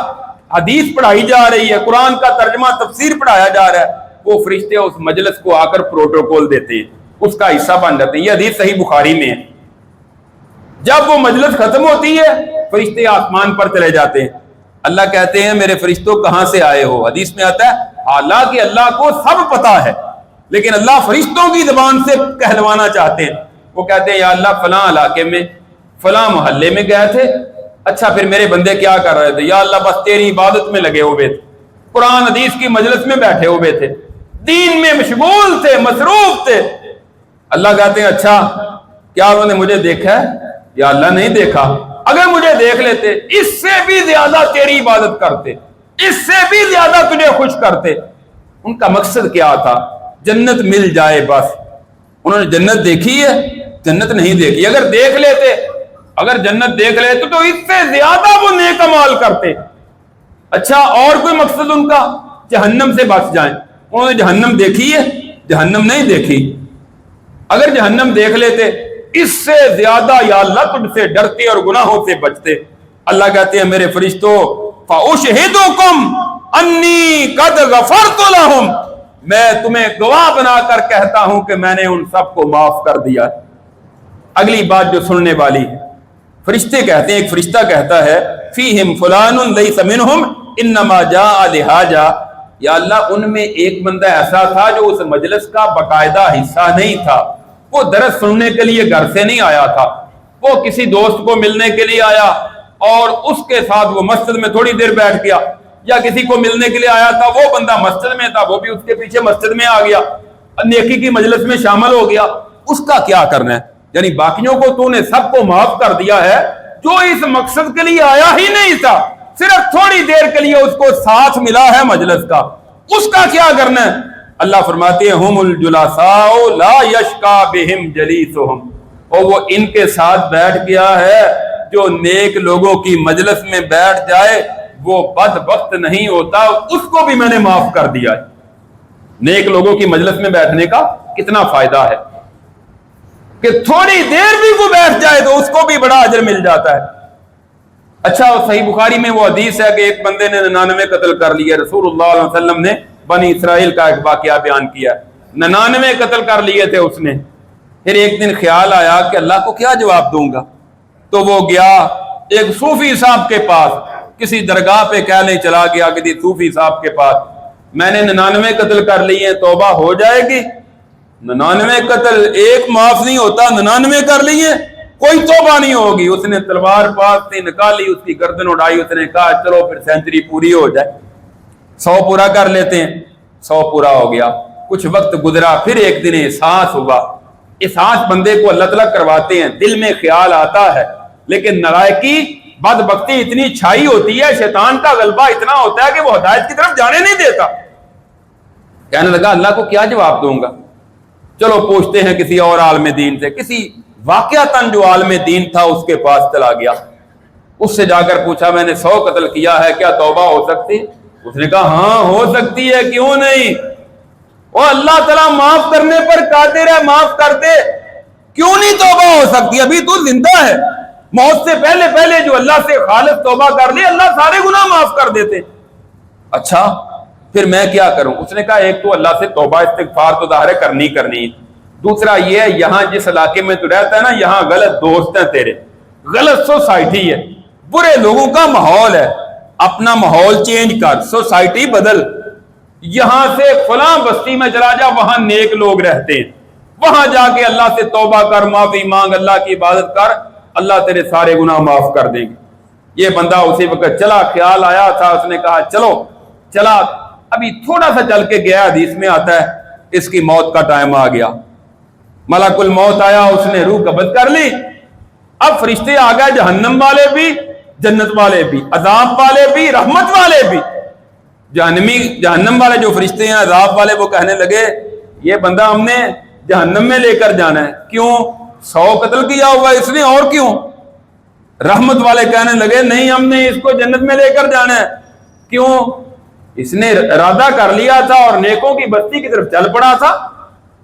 A: حدیث پڑھائی جا رہی ہے، قرآن کا ترجمہ تفسیر پڑھایا جا رہا ہے، وہ فرشتے اس مجلس کو آ کر پروٹوکول دیتے ہیں، اس کا حصہ بن جاتے ہیں۔ یہ حدیث صحیح بخاری میں ہے۔ جب وہ مجلس ختم ہوتی ہے فرشتے آسمان پر چلے جاتے ہیں، اللہ کہتے ہیں میرے فرشتوں کہاں سے آئے ہو؟ حدیث میں آتا ہے حالانکہ اللہ کو سب پتا ہے، لیکن اللہ فرشتوں کی زبان سے کہلوانا چاہتے ہیں۔ وہ کہتے ہیں یا اللہ فلاں علاقے میں فلاں محلے میں گئے تھے، اچھا پھر میرے بندے کیا کر رہے تھے؟ یا اللہ بس تیری عبادت میں لگے ہوئے تھے، قرآن حدیث کی مجلس میں بیٹھے ہوئے تھے، دین میں مشغول تھے، مصروف تھے۔ اللہ کہتے ہیں اچھا کیا انہوں نے مجھے دیکھا ہے؟ یا اللہ نہیں دیکھا، اگر مجھے دیکھ لیتے اس سے بھی زیادہ تیری عبادت کرتے، اس سے بھی زیادہ تجھے خوش کرتے۔ ان کا مقصد کیا تھا؟ جنت مل جائے بس۔ انہوں نے جنت دیکھی ہے؟ جنت نہیں دیکھی۔ اگر دیکھ لیتے، اگر جنت دیکھ لیتے تو اس سے زیادہ وہ نیک اعمال کرتے۔ اچھا، اور کوئی مقصد ان کا؟ جہنم سے بچ جائیں۔ انہوں نے جہنم دیکھی ہے؟ جہنم نہیں دیکھی۔ اگر جہنم دیکھ لیتے اس سے زیادہ یا اللہ تجھ سے ڈرتے اور گناہوں سے بچتے۔ اللہ کہتے ہیں میرے فرشتوں فَأُشْهِدُكُمْ أَنِّي قَدْ غَفَرْتُ لَهُمْ، میں تمہیں گواہ بنا کر کہتا ہوں کہ میں نے ان سب کو معاف کر دیا۔ اگلی بات جو سننے والی ہے، فرشتے کہتے ہیں، ایک فرشتہ کہتا ہے فِيهِمْ فُلَانٌ لَيْسَ مِنْهُمْ إِنَّمَا جَاءَ لِهَٰذَا، یا اللہ ان میں ایک بندہ ایسا تھا جو اس مجلس کا باقاعدہ حصہ نہیں تھا، وہ درس سننے کے لیے گھر سے نہیں آیا تھا، وہ کسی دوست کو ملنے کے لیے آیا اور اس کے ساتھ وہ مسجد میں تھوڑی دیر بیٹھ گیا، یا کسی کو ملنے کے لیے آیا تھا، وہ بندہ مسجد میں تھا، وہ بھی اس کے پیچھے مسجد میں آ گیا، نیکی کی مجلس میں شامل ہو گیا، اس کا کیا کرنا ہے؟ یعنی باقیوں کو تو نے سب کو معاف کر دیا ہے، جو اس مقصد کے لیے آیا ہی نہیں تھا، صرف تھوڑی دیر کے لیے اس کو ساتھ ملا ہے مجلس کا، اس کا کیا کرنا ہے؟ اللہ فرماتے ہیں ہم الجلاساء لا یشقا بہم جلیسہم، اور وہ ان کے ساتھ بیٹھ گیا ہے جو نیک لوگوں کی مجلس میں بیٹھ جائے وہ بدبخت نہیں ہوتا، اس کو بھی میں نے معاف کر دیا ہے۔ نیک لوگوں کی مجلس میں بیٹھنے کا کتنا فائدہ ہے کہ تھوڑی دیر بھی وہ بیٹھ جائے تو اس کو بھی بڑا اجر مل جاتا ہے۔ اچھا، صحیح بخاری میں وہ حدیث ہے کہ ایک بندے نے 99 قتل کر لیے، رسول اللہ علیہ وسلم نے بنی اسرائیل کا ایک واقعہ بیان کیا، 99 قتل کر لیے تھے اس نے۔ پھر ایک دن خیال آیا کہ اللہ کو کیا جواب دوں گا، تو وہ گیا ایک صوفی صاحب کے پاس، کسی درگاہ پہ کہنے چلا گیا کسی صوفی صاحب کے پاس، میں نے 99 قتل کر لیے، توبہ ہو جائے گی؟ 99 قتل ایک معاف نہیں ہوتا، 99 کر لیے کوئی توبہ نہیں ہوگی۔ اس نے تلوار پاس سے نکالی، اس کی گردن اڑائی، اس نے کہا چلو پھر سینچری پوری ہو جائے، 100 پورا کر لیتے ہیں۔ 100 پورا ہو گیا، کچھ وقت گزرا، پھر ایک دن احساس ہوا۔ احساس بندے کو اللہ تعالیٰ کرواتے ہیں، دل میں خیال آتا ہے، لیکن نالائکی بدبختی اتنی چھائی ہوتی ہے، شیطان کا غلبہ اتنا ہوتا ہے کہ وہ ہدایت کی طرف جانے نہیں دیتا۔ کہنے لگا اللہ کو کیا جواب دوں گا، چلو پوچھتے ہیں کسی اور عالم دین سے۔ کسی واقعتاً جو عالم دین تھا اس کے پاس چلا گیا، اس سے جا کر پوچھا میں نے 100 قتل کیا ہے، کیا توبہ ہو سکتی؟ اس نے کہا ہاں ہو سکتی ہے، کیوں نہیں، وہ اللہ تعالیٰ معاف کرنے پر قادر ہے، معاف کر دے، کیوں نہیں توبہ ہو سکتی؟ ابھی تو زندہ ہے، موت سے پہلے پہلے جو اللہ سے خالص توبہ کر لی اللہ سارے گناہ معاف کر دیتے۔ اچھا پھر میں کیا کروں؟ اس نے کہا ایک تو اللہ سے توبہ استغفار تو ظاہر ہے کرنی، دوسرا یہ ہے یہاں جس علاقے میں تو رہتا ہے نا، یہاں غلط دوست ہیں تیرے، غلط سوسائٹی ہے، برے لوگوں کا ماحول ہے، اپنا ماحول چینج کر، سوسائٹی بدل، یہاں سے فلاں بستی میں چلا جا، وہاں نیک لوگ رہتے ہیں، وہاں جا کے اللہ سے توبہ کر، معافی مانگ، اللہ کی عبادت کر، اللہ تیرے سارے گناہ معاف کر دیں گے۔ یہ بندہ اسی وقت چلا، خیال آیا تھا، اس نے کہا چلو، چلا، ابھی تھوڑا سا چل کے گیا، حدیث میں آتا ہے اس کی موت کا ٹائم آ گیا، ملک الموت آیا، اس نے روح قبض کر لی۔ اب فرشتے آ گئے، جہنم والے بھی، جنت والے بھی، عذاب والے بھی، رحمت والے بھی۔ جہنم والے جو فرشتے ہیں، عذاب والے، وہ کہنے لگے یہ بندہ ہم نے جہنم میں لے کر جانا ہے، کیوں؟ 100 قتل کیا ہوا اس نے، اور کیوں؟ رحمت والے کہنے لگے نہیں، ہم نے اس کو جنت میں لے کر جانا ہے، کیوں؟ اس نے ارادہ کر لیا تھا اور نیکوں کی بستی کی طرف چل پڑا تھا،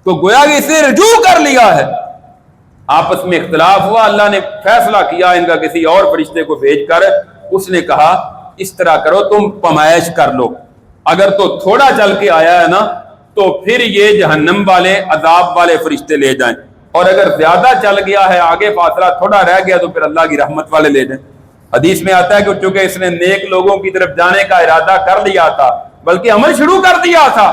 A: تو گویا کہ اس نے رجوع کر لیا ہے۔ آپس میں اختلاف ہوا، اللہ نے فیصلہ کیا ان کا کسی اور فرشتے کو بھیج کر، اس نے کہا اس طرح کرو تم پمائش کر لو، اگر تو تھوڑا چل کے آیا ہے نا تو پھر یہ جہنم والے عذاب والے فرشتے لے جائیں، اور اگر زیادہ چل گیا ہے، آگے فاصلہ تھوڑا رہ گیا، تو پھر اللہ کی رحمت والے لے جائیں۔ حدیث میں آتا ہے کہ چونکہ اس نے نیک لوگوں کی طرف جانے کا ارادہ کر لیا تھا، بلکہ عمل شروع کر دیا تھا،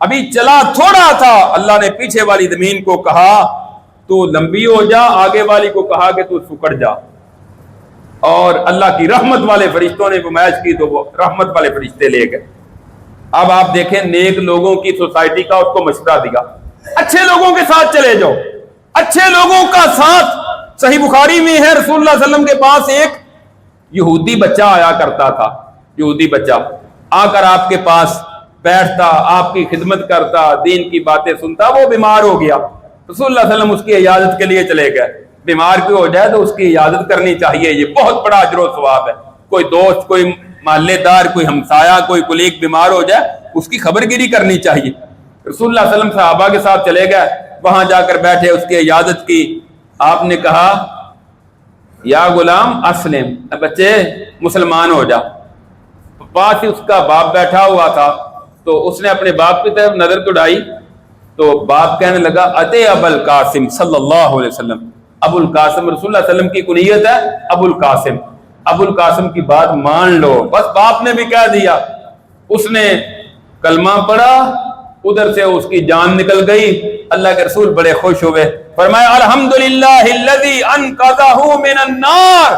A: ابھی چلا تھوڑا تھا، اللہ نے پیچھے والی زمین کو کہا تو لمبی ہو جا، آگے والی کو کہا کہ تو سکڑ جا، اور اللہ کی رحمت والے فرشتوں نے فرمائش کی تو وہ رحمت والے فرشتے لے گئے۔ اب آپ دیکھیں نیک لوگوں کی سوسائٹی کا اس کو مشورہ دیا، اچھے لوگوں کے ساتھ چلے جاؤ، اچھے لوگوں کا ساتھ صحیح بخاری میں ہے رسول اللہ صلی اللہ علیہ وسلم کے پاس ایک یہودی بچہ آیا کرتا تھا. یہودی بچہ آ کر آپ کے پاس بیٹھتا، آپ کی خدمت کرتا، دین کی باتیں سنتا. وہ بیمار ہو گیا، رسول اللہ صلی اللہ علیہ وسلم اس کی عیادت کے لیے چلے گئے. بیمار کوئی ہو جائے تو اس کی عیادت کرنی چاہیے، یہ بہت بڑا اجر و ثواب ہے. کوئی دوست، کوئی محلے دار، کوئی ہمسایہ، کوئی کلیگ بیمار ہو جائے اس کی خبر گیری کرنی چاہیے. رسول اللہ صلی اللہ علیہ وسلم صحابہ کے ساتھ چلے گئے، وہاں جا کر بیٹھے، اس کی عیادت کی. آپ نے کہا یا غلام اسلم، بچے مسلمان ہو جا. پاس ہی اس کا باپ بیٹھا ہوا تھا، تو اس نے اپنے باپ کی طرف نظر دوڑائی تو باپ کہنے لگا اتے ابو القاسم صلی اللہ علیہ وسلم. ابو القاسم رسول اللہ علیہ وسلم کی کنیت ہے ابو القاسم. ابو القاسم کی بات مان لو. بس باپ نے بھی کہہ دیا. اس نے کلمہ پڑھا، ادھر سے اس کی جان نکل گئی. اللہ کے رسول بڑے خوش ہوئے، فرمایا الحمدللہ الذی انقذہ من النار،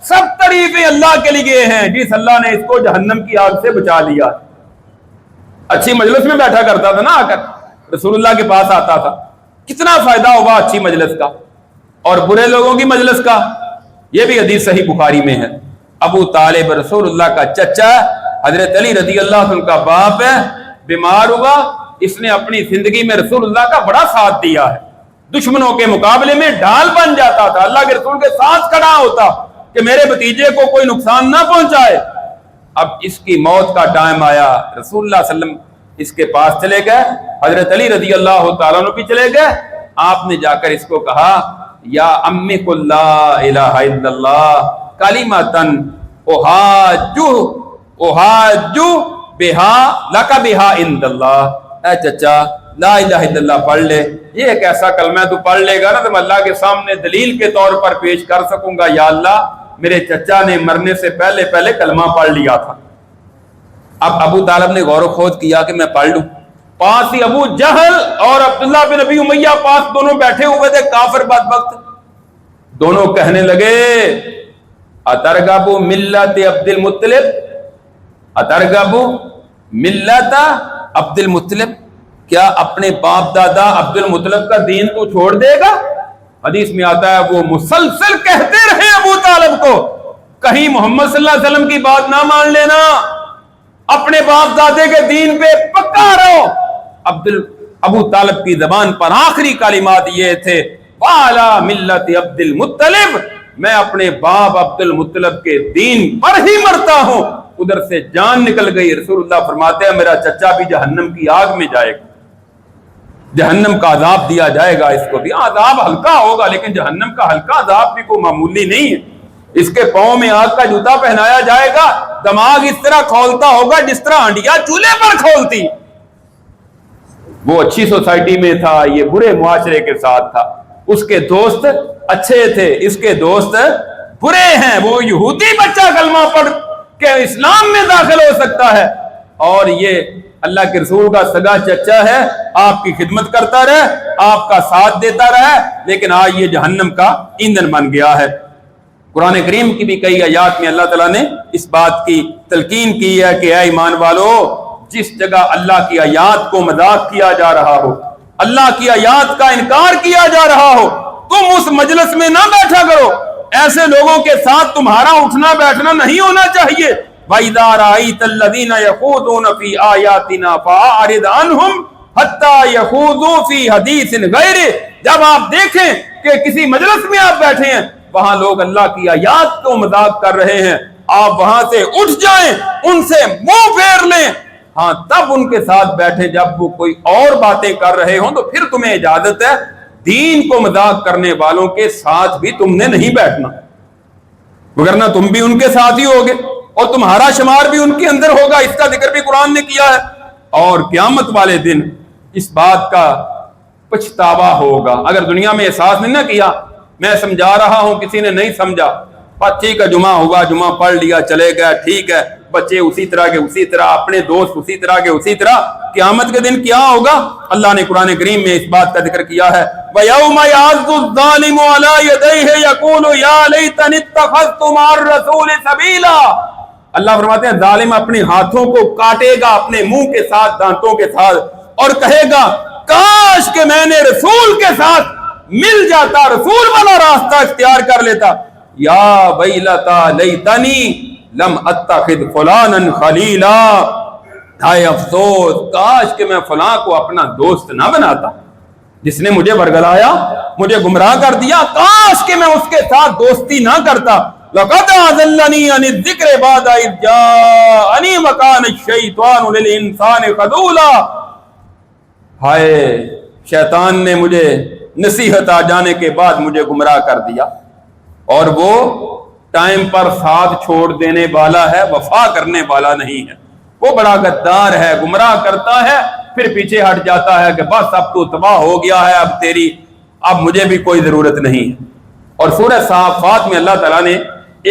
A: سب تعریفیں اللہ کے لیے ہیں جس اللہ نے اس کو جہنم کی آگ سے بچا لیا. اچھی مجلس میں بیٹھا کرتا تھا نا، آ کر رسول اللہ کے پاس آتا تھا. کتنا فائدہ ہوگا اچھی مجلس کا اور برے لوگوں کی مجلس کا. یہ بھی حدیث صحیح بخاری میں ہے. ابو طالب رسول اللہ کا چچا، حضرت علی رضی اللہ عنہ کا باپ ہے، بیمار ہوا. اس نے اپنی زندگی میں رسول اللہ کا بڑا ساتھ دیا ہے. دشمنوں کے مقابلے میں ڈھال بن جاتا تھا، اللہ کے رسول کے ساتھ کھڑا ہوتا کہ میرے بھتیجے کو کوئی نقصان نہ پہنچائے. اب اس کی موت کا ٹائم آیا، رسول اللہ صلی اللہ علیہ وسلم اس کے پاس چلے گئے، حضرت علی رضی اللہ تعالیٰ عنہ بھی چلے گئے. آپ نے جا کر اس کو کہا یا امی قل لا الہ الا اللہ کلمۃ احاجو بہا لک بہا عند اللہ. اے چچا لا الہ الا اللہ پڑھ لے، یہ ایک ایسا کلمہ ہے تو پڑھ لے گا نا تو میں اللہ کے سامنے دلیل کے طور پر پیش کر سکوں گا، یا اللہ میرے چچا نے مرنے سے پہلے پہلے کلمہ پڑھ لیا تھا. اب ابو طالب نے غور و خوض کیا کہ میں پڑھ لوں. پاس ہی ابو جہل اور عبداللہ بن ابی امیہ پاس دونوں بیٹھے ہوئے تھے، کافر بدبخت. دونوں کہنے لگے اترغب ملت عبد المطلب، اترغب ملت عبد المطلب، کیا اپنے باپ دادا عبد المطلب کا دین تو چھوڑ دے گا؟ حدیث میں آتا ہے وہ مسلسل کہتے رہے ابو طالب کو کہیں محمد صلی اللہ علیہ وسلم کی بات نہ مان لینا، اپنے باپ دادے کے دین پہ پکا رہو. ابو طالب کی زبان پر آخری کلمات یہ تھے وعلی ملت عبد المطلب، میں اپنے باپ عبد المطلب کے دین پر ہی مرتا ہوں. ادھر سے جان نکل گئی. رسول اللہ فرماتے ہیں میرا چچا بھی جہنم کی آگ میں جائے گا، جہنم کا عذاب دیا جائے گا اس کو بھی. عذاب ہلکا ہوگا لیکن جہنم کا ہلکا عذاب بھی کوئی معمولی نہیں ہے. اس کے پاؤں میں آگ کا جوتا پہنایا جائے گا، دماغ اس طرح کھولتا ہوگا جس طرح ہنڈیا چولہے پر کھولتی. وہ اچھی سوسائٹی میں تھا، یہ برے معاشرے کے ساتھ تھا. اس کے دوست اچھے تھے، اس کے دوست برے ہیں. وہ یہودی بچہ کلمہ پڑھ کے اسلام میں داخل ہو سکتا ہے اور یہ اللہ کے رسول کا سگا چچا ہے، آپ کی خدمت کرتا رہے، آپ کا ساتھ دیتا رہے، لیکن آج یہ جہنم کا ایندھن بن گیا ہے. قرآن کریم کی بھی کئی آیات میں اللہ تعالیٰ نے اس بات کی تلقین کی ہے کہ اے ایمان والو، جس جگہ اللہ کی آیات کو مذاق کیا جا رہا ہو، اللہ کی آیات کا انکار کیا جا رہا ہو، تم اس مجلس میں نہ بیٹھا کرو. ایسے لوگوں کے ساتھ تمہارا اٹھنا بیٹھنا نہیں ہونا چاہیے. وَإِذَا رَأَيْتَ الَّذِينَ يَخُوضُونَ فِي آيَاتِنَا فَأَعْرِضْ عَنْهُمْ حَتَّى يَخُوضُوا فِي حَدِيثٍ غَيْرِهِ. جب آپ دیکھیں کہ کسی مجلس میں آپ بیٹھے ہیں، وہاں لوگ اللہ کی آیات کو مذاق کر رہے ہیں، آپ وہاں سے اٹھ جائیں، ان سے منہ پھیر لیں. ہاں تب ان کے ساتھ بیٹھیں جب وہ کوئی اور باتیں کر رہے ہوں، تو پھر تمہیں اجازت ہے. دین کو مذاق کرنے والوں کے ساتھ بھی تم نے نہیں بیٹھنا، وگرنہ تم بھی ان کے ساتھ ہی ہوگے اور تمہارا شمار بھی ان کے اندر ہوگا. اس کا ذکر بھی قرآن نے کیا ہے. اور قیامت والے دن اس بات کا پچھتاوا ہوگا. اگر دنیا میں احساس نہیں نہ کیا، میں سمجھا رہا ہوں کسی نے نہیں سمجھا، ٹھیک ہے جمعہ ہوا، جمعہ پڑھ لیا، چلے گئے، ٹھیک ہے، بچے اسی طرح کے اسی طرح، اپنے دوست اسی طرح کے اسی طرح. قیامت کے دن کیا ہوگا؟ اللہ نے قرآن کریم میں اس بات کا ذکر کیا ہے وَيَوْمَ يَعَضُّ الظَّالِمُ عَلَىٰ يَدَيْهِ يَقُولُ يَا لَيْتَنِي اتَّخَذْتُ مَعَ الرَّسُولِ سَبِيلًا. اللہ فرماتے ہیں ظالم اپنے ہاتھوں کو کاٹے گا اپنے منہ کے ساتھ، دانتوں کے ساتھ، اور کہے گا کاش کہ میں نے رسول کے ساتھ مل جاتا, رسول والا راستہ اختیار کر لیتا. یا ویلتا لیتنی لم اتخذ فلانا خلیلا, ہائے افسوس کاش کہ میں فلاں کو اپنا دوست نہ بناتا, جس نے مجھے ورگلایا, مجھے گمراہ کر دیا, کاش کہ میں اس کے ساتھ دوستی نہ کرتا. لقد اضلنی عن الذکر بعد اذ جاءنی وکان الشیطان للانسان خذولا. ہائے شیطان نے مجھے نصیحت آ جانے کے بعد مجھے گمراہ کر دیا, اور وہ ٹائم پر ساتھ چھوڑ دینے والا ہے, وفا کرنے والا نہیں ہے. وہ بڑا غدار ہے, گمراہ کرتا ہے پھر پیچھے ہٹ جاتا ہے کہ بس اب تو تباہ ہو گیا ہے, اب مجھے بھی کوئی ضرورت نہیں ہے. اور سورہ صافات میں اللہ تعالیٰ نے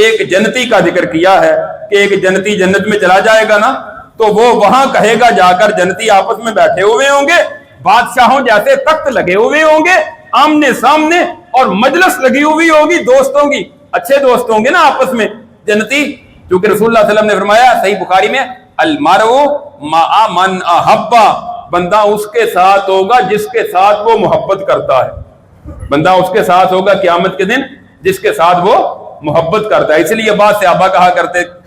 A: ایک جنتی کا ذکر کیا ہے کہ ایک جنتی جنت میں چلا جائے گا نا, تو وہ وہاں کہے گا جا کر, جنتی آپس میں بیٹھے ہوئے ہوں گے, بادشاہوں جیسے تخت لگے ہوئے ہوں گے آمنے سامنے, اور مجلس لگی ہوئی ہوگی دوستوں کی, اچھے دوست ہوں گے نا آپس میں جنتی. کیونکہ رسول اللہ صلی اللہ علیہ وسلم نے فرمایا صحیح بخاری میں, المرء مع من احب, بندہ اس کے ساتھ ہوگا جس کے ساتھ وہ محبت کرتا ہے. بندہ اس کے ساتھ ہوگا قیامت کے دن جس کے ساتھ وہ محبت کرتا ہے. اس لیے بعض صحابہ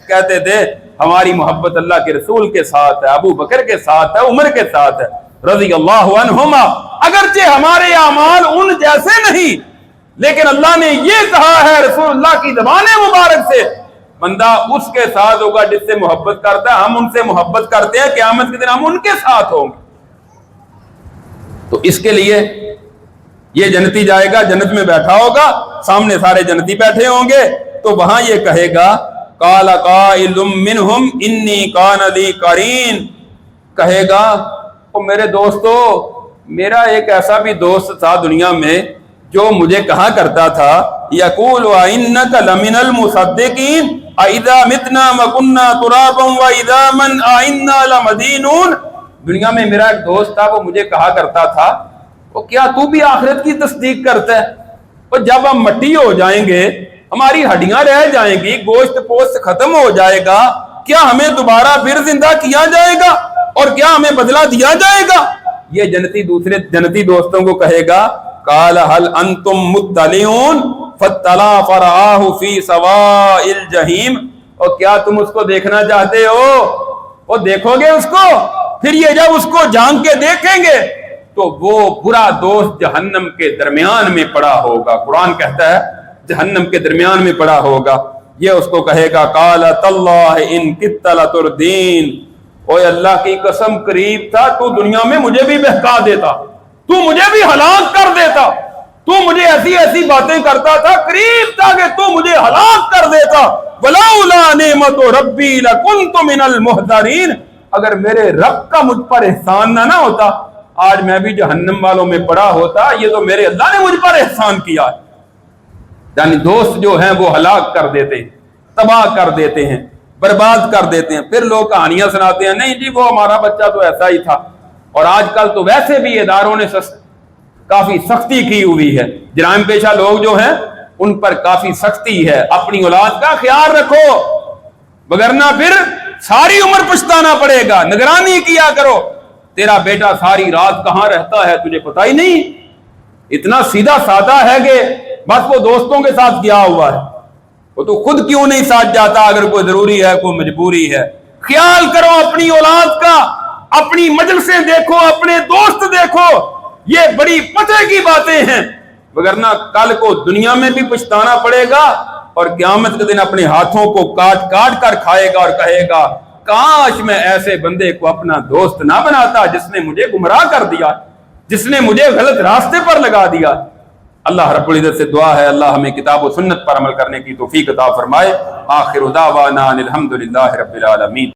A: کہتے تھے ہماری محبت اللہ کے رسول کے ساتھ ہے, ابو بکر کے ساتھ ہے, عمر کے ساتھ ہے رضی اللہ عنہما. اگرچہ ہمارے اعمال ان جیسے نہیں, لیکن اللہ نے یہ کہا ہے رسول اللہ کی زبان مبارک سے, بندہ اس کے ساتھ ہوگا جس سے محبت کرتا ہے. ہم ان سے محبت کرتے ہیں, قیامت کے دن ہم ان کے ساتھ ہوں گے. تو اس کے لیے یہ جنتی جائے گا, جنت میں بیٹھا ہوگا, سامنے سارے جنتی بیٹھے ہوں گے, تو وہاں یہ کہے گا قال قائل منہم انی کان لی قرین, کہے گا او میرے دوستو, میرا ایک ایسا بھی دوست تھا دنیا میں جو مجھے کہا کرتا تھا یقول وانک لمن المصدقین اذا متنا وکنا ترابا واذا من انا لمدینون. دنیا میں میرا ایک دوست تھا, وہ مجھے کہا کرتا تھا وہ کیا تو بھی آخرت کی تصدیق کرتا ہے, اور جب ہم مٹی ہو جائیں گے, ہماری ہڈیاں رہ جائیں گی, گوشت پوست ختم ہو جائے گا, کیا ہمیں دوبارہ پھر زندہ کیا جائے گا اور کیا ہمیں بدلہ دیا جائے گا؟ یہ جنتی دوسرے جنتی دوستوں کو کہے گا قال هل انتم مطلعون فاطلع فرآہ فی سواء الجحیم, اور کیا تم اس کو دیکھنا چاہتے ہو؟ وہ دیکھو گے اس کو, پھر یہ جب اس کو جان کے دیکھیں گے تو وہ برا دوست جہنم کے درمیان میں پڑا ہوگا. قرآن کہتا ہے جہنم کے درمیان میں پڑا ہوگا. یہ اس کو کہے گا قال تاللہ ان کدت لتردین, اوے اللہ کی قسم قریب تھا تو دنیا میں مجھے بھی بہکا دیتا, تو مجھے بھی ہلاک کر دیتا, تو مجھے ایسی ایسی باتیں کرتا تھا, قریب تھا کہ تو مجھے ہلاک کر دیتا. ولولا نعمت ربی لکنت من المحضرین, اگر میرے رب کا مجھ پر احسان نہ ہوتا آج میں بھی جہنم والوں میں پڑا ہوتا. یہ تو میرے اللہ نے مجھ پر احسان کیا. یعنی دوست جو ہیں وہ ہلاک کر دیتے ہیں, تباہ کر دیتے ہیں, برباد کر دیتے ہیں. پھر لوگ کہانیاں سناتے ہیں, نہیں جی وہ ہمارا بچہ تو ایسا ہی تھا. اور آج کل تو ویسے بھی اداروں نے کافی سختی کی ہوئی ہے, جرائم پیشہ لوگ جو ہیں ان پر کافی سختی ہے. اپنی اولاد کا خیال رکھو, وگرنہ پھر ساری عمر پچھتانا پڑے گا. نگرانی کیا کرو, تیرا بیٹا ساری رات کہاں رہتا ہے تجھے پتہ ہی نہیں. اتنا سیدھا سادہ ہے کہ بس وہ دوستوں کے ساتھ گیا ہوا ہے, وہ تو خود کیوں نہیں ساتھ جاتا اگر کوئی ضروری ہے, کوئی مجبوری ہے. خیال کرو اپنی اولاد کا, اپنی مجلسیں دیکھو, اپنے دوست دیکھو, یہ بڑی پتے کی باتیں ہیں, وگرنہ کل کو دنیا میں بھی پچھتانا پڑے گا اور قیامت کے دن اپنے ہاتھوں کو کاٹ کاٹ کر کھائے گا اور کہے گا کاش میں ایسے بندے کو اپنا دوست نہ بناتا جس نے مجھے گمراہ کر دیا, جس نے مجھے غلط راستے پر لگا دیا. اللہ رب العزت سے دعا ہے اللہ ہمیں کتاب و سنت پر عمل کرنے کی توفیق عطا فرمائے. آخر دعوانا الحمدللہ رب العالمین.